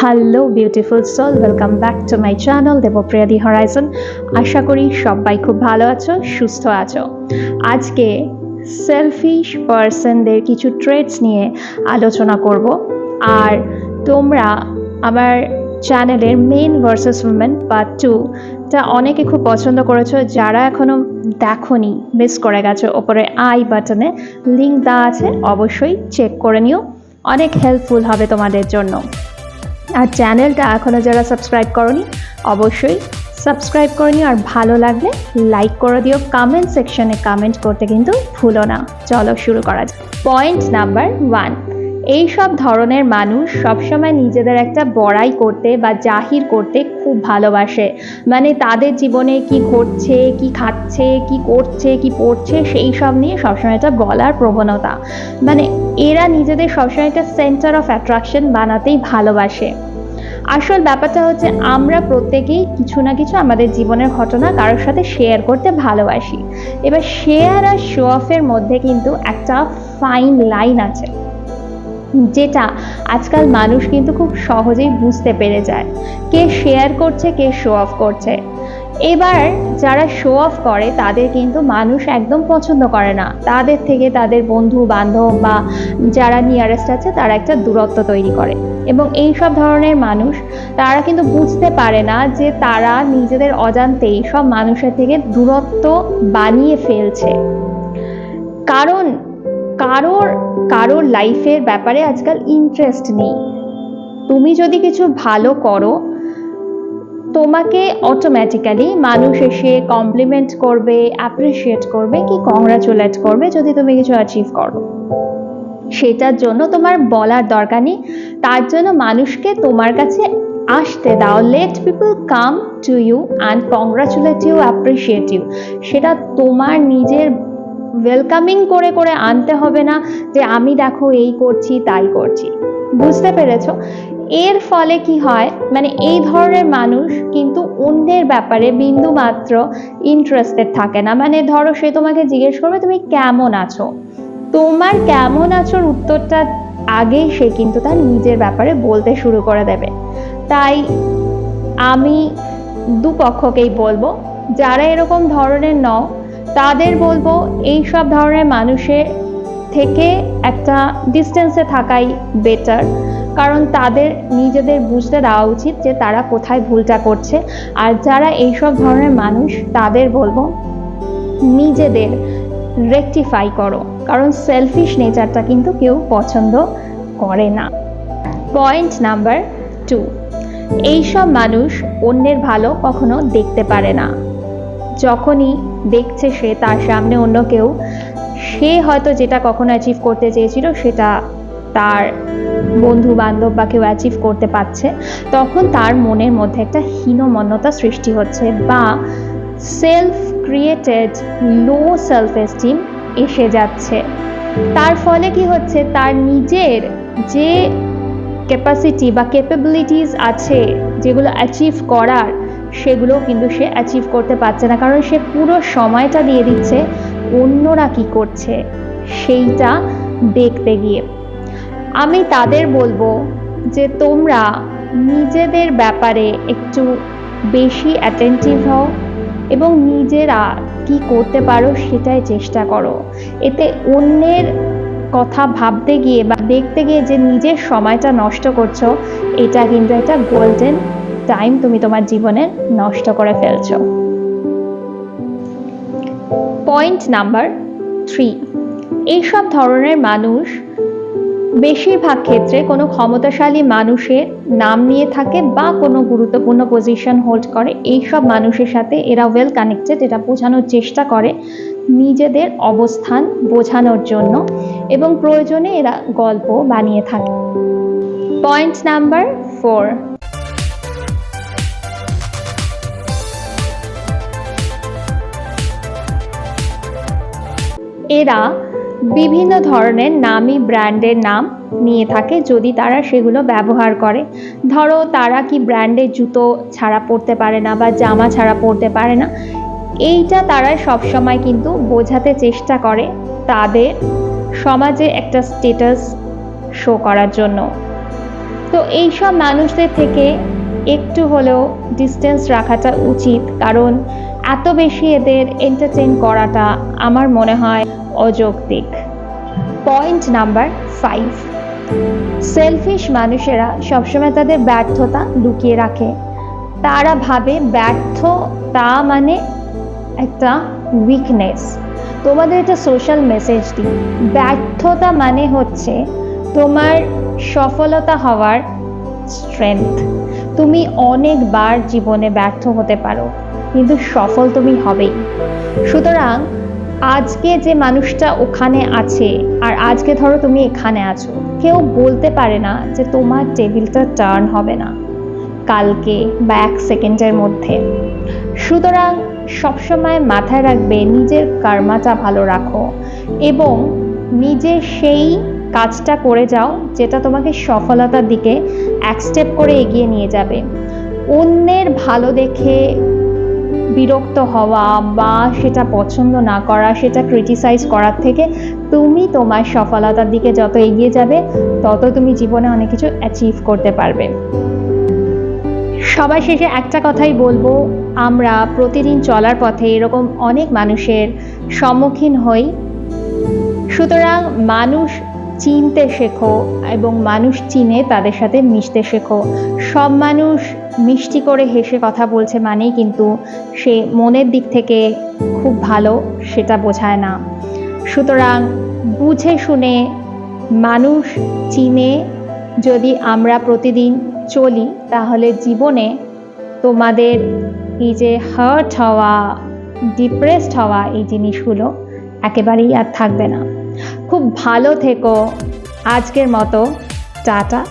Hello beautiful soul, welcome back to my channel Debpriya the horizon. আশা করি সবাই খুব ভালো আছো, সুস্থ আছো। আজকে সেলফিশ পার্সনদের কিছু ট্রেটস নিয়ে আলোচনা করব। আর তোমরা আমার চ্যানেলের মেন ভার্সেস উইমেন পার্ট 2টা অনেকে খুব পছন্দ করেছো। যারা এখনও দেখোনি, মিস করে গেছো, ওপরে আই বাটনে লিঙ্ক দেওয়া আছে, অবশ্যই চেক করে নিও। অনেক হেল্পফুল হবে তোমাদের জন্য। আর চ্যানেলটা এখনও যারা সাবস্ক্রাইব করোনি অবশ্যই সাবস্ক্রাইব করে নিও, আর ভালো লাগলে লাইক করে দিও। কমেন্ট সেকশনে কমেন্ট করতে কিন্তু ভুলো না। চলো শুরু করা যাক। পয়েন্ট নাম্বার 1, এইসব ধরনের মানুষ সবসময় নিজেদের একটা বড়াই করতে বা জাহির করতে খুব ভালোবাসে। মানে তাদের জীবনে কি ঘটছে, কি খাচ্ছে, কি করছে, কি পড়ছে, সেই সব নিয়ে সবসময় একটা বলার প্রবণতা। মানে এরা নিজেদের সবসময় একটা সেন্টার অফ অ্যাট্রাকশন বানাতেই ভালোবাসে। আসল ব্যাপারটা হচ্ছে আমরা প্রত্যেকেই কিছু না কিছু আমাদের জীবনের ঘটনা কারোর সাথে শেয়ার করতে ভালোবাসি। এবার শেয়ার আর শো অফের মধ্যে কিন্তু একটা ফাইন লাইন আছে, যেটা আজকাল মানুষ কিন্তু খুব সহজেই বুঝতে পেরে যায় কে শেয়ার করছে, কে শো অফ করছে। এবার যারা শো অফ করে তাদের কিন্তু মানুষ একদম পছন্দ করে না। তাদের থেকে তাদের বন্ধু বান্ধব বা যারা নিয়ারেস্ট আছে তারা একটা দূরত্ব তৈরি করে। এবং এই সব ধরনের মানুষ তারা কিন্তু বুঝতে পারে না যে তারা নিজেদের অজান্তেই সব মানুষের থেকে দূরত্ব বানিয়ে ফেলছে। কারণ কারোর লাইফের ব্যাপারে আজকাল ইন্টারেস্ট নেই। তুমি যদি কিছু ভালো করো, তোমাকে অটোমেটিক্যালি মানুষ এসে কমপ্লিমেন্ট করবে, অ্যাপ্রিসিয়েট করবে, কি কংগ্রাচুলেট করবে যদি তুমি কিছু অ্যাচিভ করো। সেটার জন্য তোমার বলার দরকার নেই। তার জন্য মানুষকে তোমার কাছে আসতে দাও। Let people come to you and congratulate you, appreciate you. সেটা তোমার নিজের ওয়েলকামিং করে করে আনতে হবে না যে আমি দেখো এই করছি তাই করছি। বুঝতে পেরেছ? এর ফলে কি হয়, মানে এই ধরনের মানুষ কিন্তু অন্যের ব্যাপারে বিন্দু মাত্র ইন্টারেস্টেড থাকে না। মানে ধরো সে তোমাকে জিজ্ঞেস করবে তুমি কেমন আছো, তোমার কেমন আছোর উত্তরটা আগেই সে কিন্তু তার নিজের ব্যাপারে বলতে শুরু করে দেবে। তাই আমি দুপক্ষকেই বলবো, যারা এরকম ধরনের নও তাদের বলবো এই সব ধরনের মানুষের থেকে একটা ডিস্টেন্সে থাকাই বেটার। কারণ তাদের নিজেদের বুঝতে দেওয়া উচিত যে তারা কোথায় ভুলটা করছে। আর যারা এইসব ধরনের মানুষ তাদের বলবো নিজেদের রেকটিফাই করো, কারণ সেলফিশ নেচারটা কিন্তু কেউ পছন্দ করে না। পয়েন্ট নাম্বার 2, এইসব মানুষ অন্যের ভালো কখনো দেখতে পারে না। যখনই দেখছে সে তার সামনে অন্য কেউ, সে হয়তো যেটা কখনো অ্যাচিভ করতে চেয়েছিল সেটা তার বন্ধু বান্ধব বা কেউ অ্যাচিভ করতে পারছে, তখন তার মনের মধ্যে একটা হীনমন্যতা সৃষ্টি হচ্ছে বা সেলফ ক্রিয়েটেড লো সেলফ এস্টিম এসে যাচ্ছে। তার ফলে কি হচ্ছে, তার নিজের যে ক্যাপাসিটি বা ক্যাপাবিলিটিস আছে যেগুলো অ্যাচিভ করার, সেগুলো কিন্তু সে অ্যাচিভ করতে পারছে না। কারণ সে পুরো সময়টা দিয়ে দিচ্ছে অন্যরা কি করছে সেইটা দেখতে গিয়ে। আমি তাদের বলবো যে তোমরা নিজেদের ব্যাপারে একটু বেশি অ্যাটেন্টিভ হও এবং নিজেরা কি করতে পারো সেটাই চেষ্টা করো। এতে অন্যের কথা ভাবতে গিয়ে বা দেখতে গিয়ে যে নিজের সময়টা নষ্ট করছো, এটা কিন্তু একটা গোল্ডেন টাইম তুমি তোমার জীবনে নষ্ট করে ফেলছো। পয়েন্ট নাম্বার 3, এইসব ধরনের মানুষ বেশিরভাগ ক্ষেত্রে কোনো ক্ষমতাশালী মানুষের নাম নিয়ে থাকে বা কোনো গুরুত্বপূর্ণ পজিশন হোল্ড করে। এইসব মানুষের সাথে এরা ওয়েল কানেক্টেড, এটা বোঝানোর চেষ্টা করে নিজেদের অবস্থান বোঝানোর জন্য, এবং প্রয়োজনে এরা গল্প বানিয়ে থাকে। পয়েন্ট নাম্বার 4, এরা বিভিন্ন ধরনের নামি ব্র্যান্ডের নাম নিয়ে থাকে যদি তারা সেগুলো ব্যবহার করে। ধরো তারা কি ব্র্যান্ডের জুতো ছাড়া পরতে পারে না বা জামা ছাড়া পরতে পারে না, এইটা তারা সবসময় কিন্তু বোঝাতে চেষ্টা করে তাদের সমাজে একটা স্ট্যাটাস শো করার জন্য। তো এইসব মানুষদের থেকে একটু হলেও ডিস্টেন্স রাখাটা উচিত, কারণ এত বেশি এদের এন্টারটেইন করাটা আমার মনে হয় অযৌক্তিক। পয়েন্ট নাম্বার 5, সেলফিশ মানুষেরা সবসময় তাদের ব্যর্থতা লুকিয়ে রাখে। তারা ভাবে ব্যর্থতা মানে একটা উইকনেস। তোমাদের একটা সোশ্যাল মেসেজ দিই, ব্যর্থতা মানে হচ্ছে তোমার সফলতা হওয়ার স্ট্রেংথ। তুমি অনেকবার জীবনে ব্যর্থ হতে পারো, কিন্তু সফল তুমি হবেই। সুতরাং আজকে যে মানুষটা ওখানে আছে আর আজকে ধরো তুমি এখানে আছো, কেউ বলতে পারে না যে তোমার টেবিলটা টার্ন হবে না কালকে বা 1 সেকেন্ডের মধ্যে। সুতরাং সবসময় মাথায় রাখবে নিজের কর্মাটা ভালো রাখো এবং নিজে সেই কাজটা করে যাও যেটা তোমাকে সফলতার দিকে 1 স্টেপ করে এগিয়ে নিয়ে যাবে। অন্যের ভালো দেখে বিরক্ত হওয়া বা সেটা পছন্দ না করা, সেটা ক্রিটিসাইজ করার থেকে তুমি তোমার সফলতার দিকে যত এগিয়ে যাবে তত তুমি জীবনে অনেক কিছু অ্যাচিভ করতে পারবে। সবার শেষে একটা কথাই বলবো, আমরা প্রতিদিন চলার পথে এরকম অনেক মানুষের সম্মুখীন হই। সুতরাং মানুষ চিনতে শেখো এবং মানুষ চিনে তাদের সাথে মিশতে শেখো। সব মানুষ মিষ্টি করে হেসে কথা বলছে মানেই কিন্তু সে মনের দিক থেকে খুব ভালো, সেটা বোঝায় না। সুতরাং বুঝে শুনে মানুষ চিনে যদি আমরা প্রতিদিন চলি, তাহলে জীবনে তোমাদের এই যে হার্ট হওয়া, ডিপ্রেসড হওয়া, এই জিনিসগুলো একেবারেই আর থাকবে না। খুব ভালো থেকো। আজকের মতো টাটা।